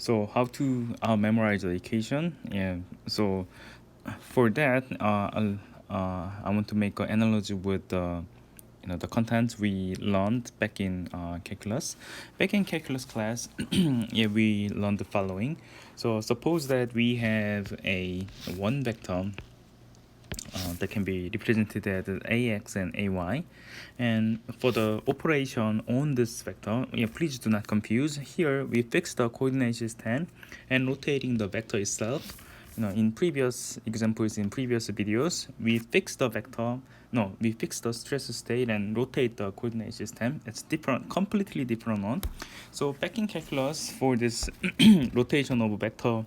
So how to memorize the equation? Yeah. So for that, I want to make an analogy with the the content we learned back in calculus. Back in calculus class, yeah, we learned the following. So suppose that we have a one vector that can be represented as ax and ay, and for the operation on this vector, yeah, please do not confuse. Here we fix the coordinate system and rotating the vector itself. In previous examples, in previous videos, we fix the vector. No, we fix the stress state and rotate the coordinate system. It's different, completely different one. So back in calculus, for this rotation of vector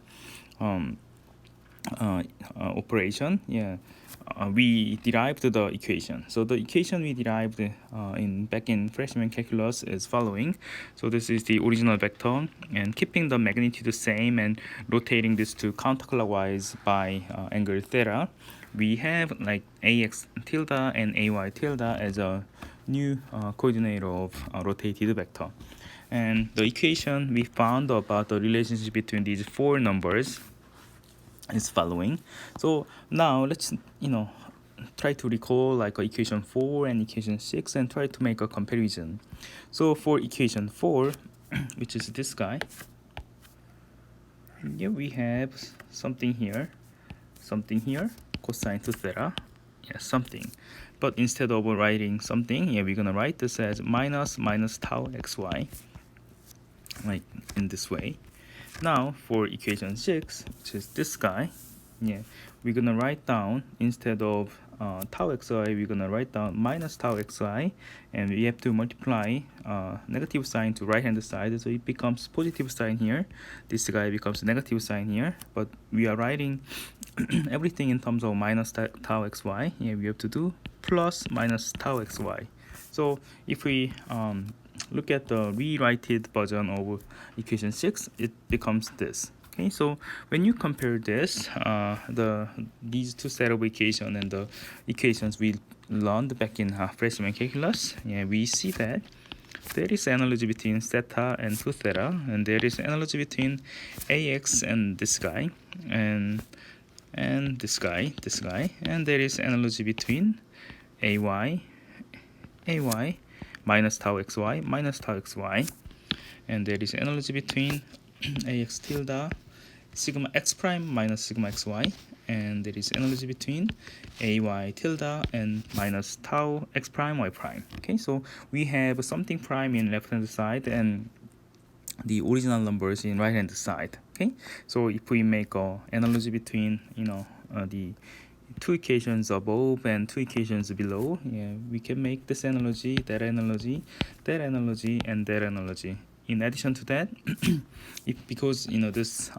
operation, yeah, we derived the equation. So the equation we derived back in freshman calculus is following. So this is the original vector, and keeping the magnitude the same and rotating this to counterclockwise by angle theta, we have like ax tilde and ay tilde as a new coordinate of rotated vector. And the equation we found about the relationship between these four numbers is following. So now let's try to recall like equation 4 and equation 6 and try to make a comparison. So for equation 4, which is this guy, yeah, we have something here, cosine to theta, yeah, something. But instead of writing something, yeah, we're gonna write this as minus tau xy, like in this way. Now for equation 6, which is this guy, yeah, we're gonna write down, instead of tau xy, we're gonna write down minus tau xy, and we have to multiply negative sign to right hand side, so it becomes positive sign here. This guy becomes negative sign here, but we are writing everything in terms of minus tau xy. Yeah, we have to do plus minus tau xy. So if we look at the rewrited version of equation 6, it becomes this. Okay, so when you compare this, these two set of equation and the equations we learned back in freshman calculus, yeah, we see that there is analogy between theta and 2 theta, and there is analogy between ax and this guy, and this guy, and there is analogy between ay minus tau xy, and there is analogy between ax tilde sigma x prime minus sigma xy, and there is analogy between ay tilde and minus tau x prime y prime. Okay, so we have something prime in left hand side and the original numbers in right hand side. Okay, so if we make an analogy between the two equations above and two equations below, yeah, we can make this analogy, that analogy, that analogy, and that analogy. In addition to that, because this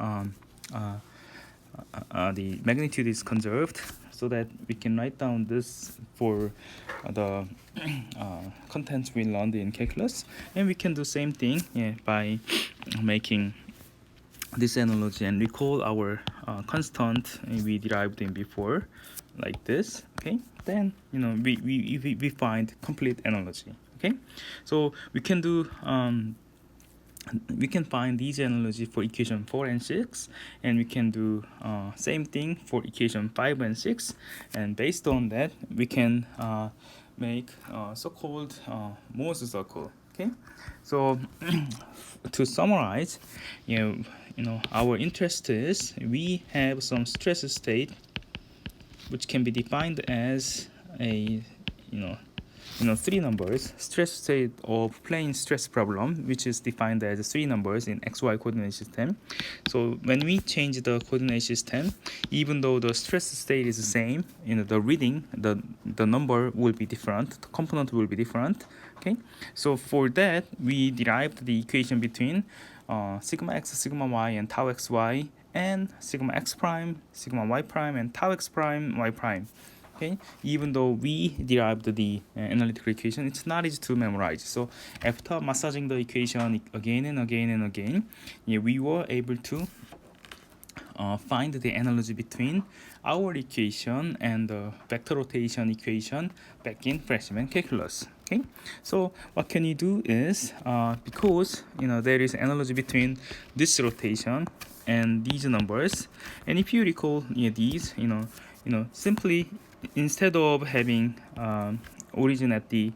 the magnitude is conserved, so that we can write down this for the contents we learned in calculus, and we can do same thing, yeah, by making this analogy and recall our constant we derived in before, like this. Okay, then we find complete analogy. Okay, so we can do we can find these analogy for equation 4 and 6, and we can do same thing for equation 5 and 6, and based on that we can make so-called Mohr'sCircle. Okay, so to summarize, our interest is we have some stress state which can be defined as a three numbers, stress state of plane stress problem, which is defined as three numbers in xy coordinate system. So when we change the coordinate system, even though the stress state is the same, the reading, the number will be different, the component will be different. Okay, so for that we derived the equation between sigma x, sigma y, and tau xy, and sigma x prime, sigma y prime, and tau x prime, y prime. Okay, even though we derived the analytical equation, it's not easy to memorize. So after massaging the equation again and again and again, yeah, we were able to find the analogy between our equation and the vector rotation equation back in freshman calculus. Okay, so what can you do is because there is analogy between this rotation and these numbers, and if you recall these, simply instead of having origin at the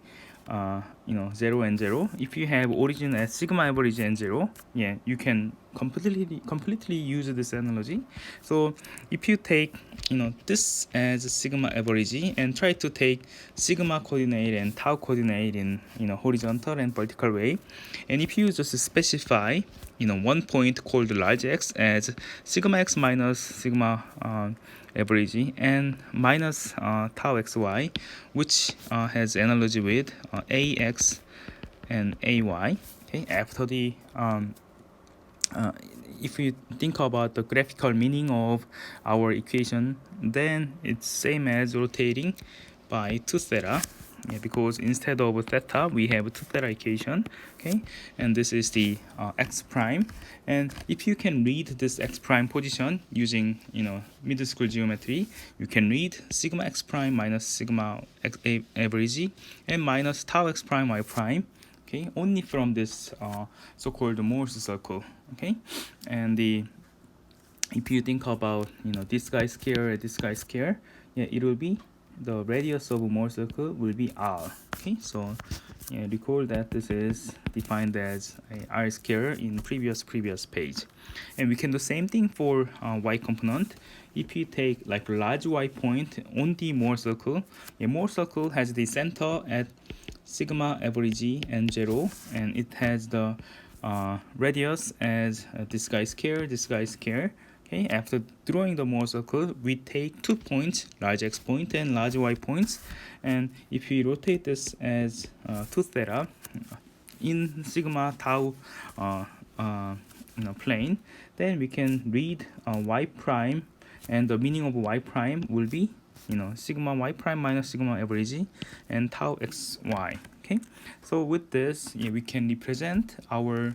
0 and 0, if you have origin at sigma average and 0, you can completely use this analogy. So if you take this as sigma average and try to take sigma coordinate and tau coordinate in horizontal and vertical way, and if you just specify one point called large x as sigma x minus sigma average and minus tau xy, which has analogy with ax and ay. Okay, after the if you think about the graphical meaning of our equation, then it's same as rotating by 2 theta, because instead of theta we have 2 theta equation. Okay, and this is the x prime, and if you can read this x prime position using middle school geometry, you can read sigma x prime minus sigma x average and minus tau x prime y prime, okay, only from this so-called Mohr's circle. Okay, and if you think about this guy's here, this guy's here, it will be the radius of Mohr's circle will be r. Okay, so recall that this is defined as r square in previous page, and we can do same thing for y component. If you take like large y point on the Mohr's circle, Mohr's circle has the center at sigma average and 0, and it has the radius as this guy's here, this guy's here. Okay, after drawing the Mohr's circle, we take 2 points, large x point and large y points, and if we rotate this as 2 theta in sigma tau plane, then we can read y prime, and the meaning of y prime will be sigma y prime minus sigma average and tau xy. Okay, so with this, we can represent our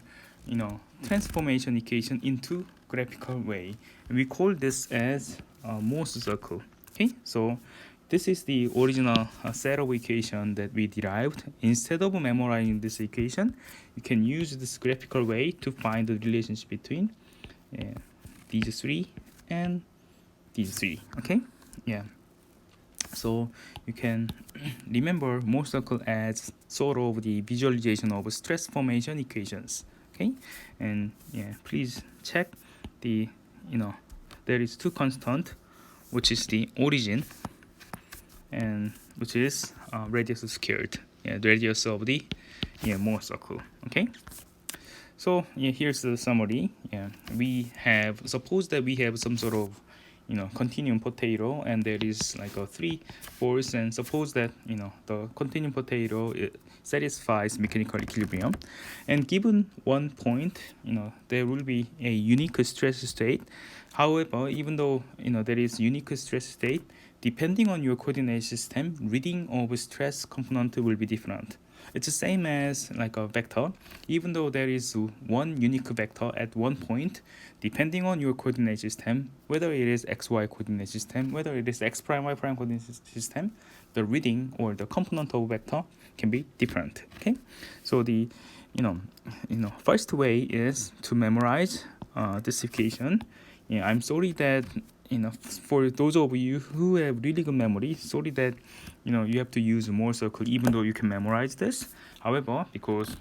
transformation equation into graphical way, and we call this as Mohr's circle. Okay, so this is the original set of equation that we derived. Instead of memorizing this equation, you can use this graphical way to find the relationship between these three and these three. Okay, so you can remember Mohr's circle as sort of the visualization of stress formation equations. Okay, and please check the there is two constant, which is the origin and which is radius squared, the radius of the Mohr's circle. Okay, so here's the summary. We have, suppose that we have some sort of continuum potato, and there is like a 3 force, and suppose that the continuum potato satisfies mechanical equilibrium, and given one point there will be a unique stress state. However, even though there is unique stress state, depending on your coordinate system, reading of stress component will be different. It's the same as like a vector. Even though there is one unique vector at one point, depending on your coordinate system, whether it is xy coordinate system, whether it is x prime y prime coordinate system, the reading or the component of vector can be different. Okay, so the first way is to memorize this equation. I'm sorry that for those of you who have really good memory, sorry that you have to use Mohr's circle even though you can memorize this. However, because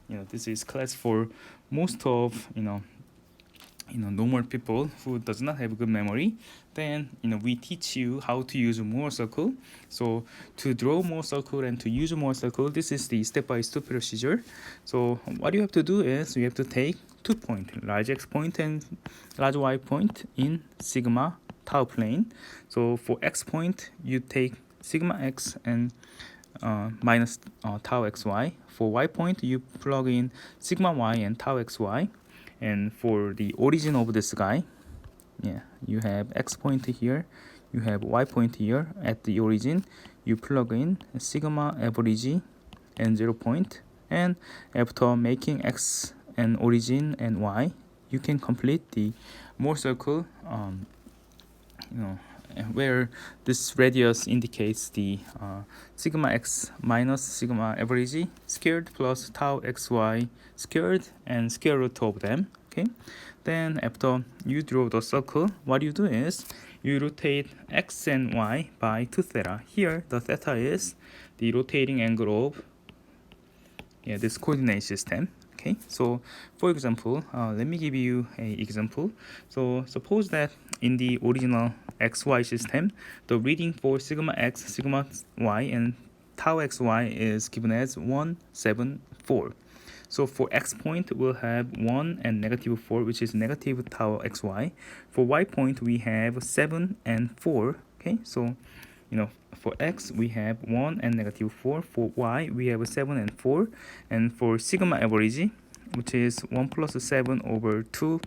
this is class for most of normal people who does not have good memory, then we teach you how to use Mohr's circle. So to draw Mohr's circle and to use Mohr's circle, this is the step-by-step procedure. So what you have to do is you have to take 2 points, large x point and large y point in sigma tau plane. So for x point, you take sigma x and minus tau xy. For y point, you plug in sigma y and tau xy. And for the origin of this guy, you have x point here, you have y point here. At the origin, you plug in sigma average and 0 point, and after making x and origin and y, you can complete the Mohr's circle where this radius indicates the sigma x minus sigma average squared plus tau xy squared and square root of them. Okay, then after you draw the circle, what you do is you rotate x and y by 2 theta. Here the theta is the rotating angle of this coordinate system. Okay, so for example, let me give you an example. So suppose that in the original xy system, the reading for sigma x, sigma y, and tau xy is given as 1, 7, 4. So for x point, we'll have 1 and negative 4, which is negative tau xy. For y point, we have 7 and 4. Okay, so for x we have 1 and negative 4. For y we have 7 and 4. And for sigma average, which is 1 plus 7 over 2,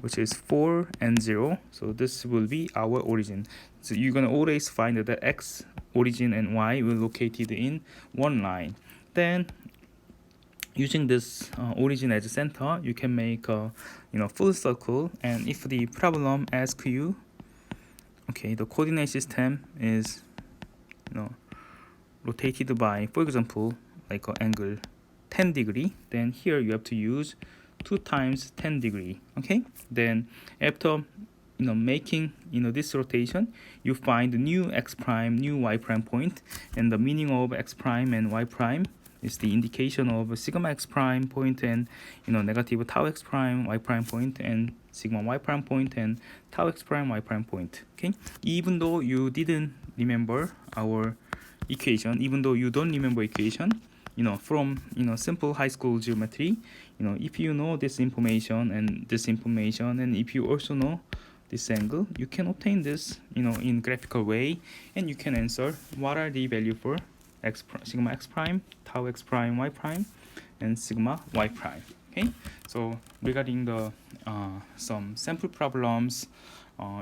which is 4 and 0. So this will be our origin. So you're going to always find that the x origin and y will located in one line. Then using this origin as a center, you can make a full circle. And if the problem asks you, okay, the coordinate system is rotated by, for example, like an angle 10 degree, then here you have to use 2 times 10 degree. Okay, then after making this rotation, you find the new x prime, new y prime point, and the meaning of x prime and y prime is the indication of sigma x prime point and negative tau x prime y prime point and sigma y prime point and tau x prime y prime point. Okay, even though you didn't remember our equation, even though you don't remember equation, from simple high school geometry, if you know this information and this information, and if you also know this angle, you can obtain this in graphical way, and you can answer what are the value for sigma x prime, tau x prime, y prime, and sigma y prime. Okay, so regarding the some sample problems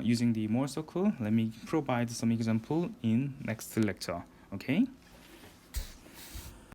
using the Mohr circle, let me provide some example in next lecture. Okay.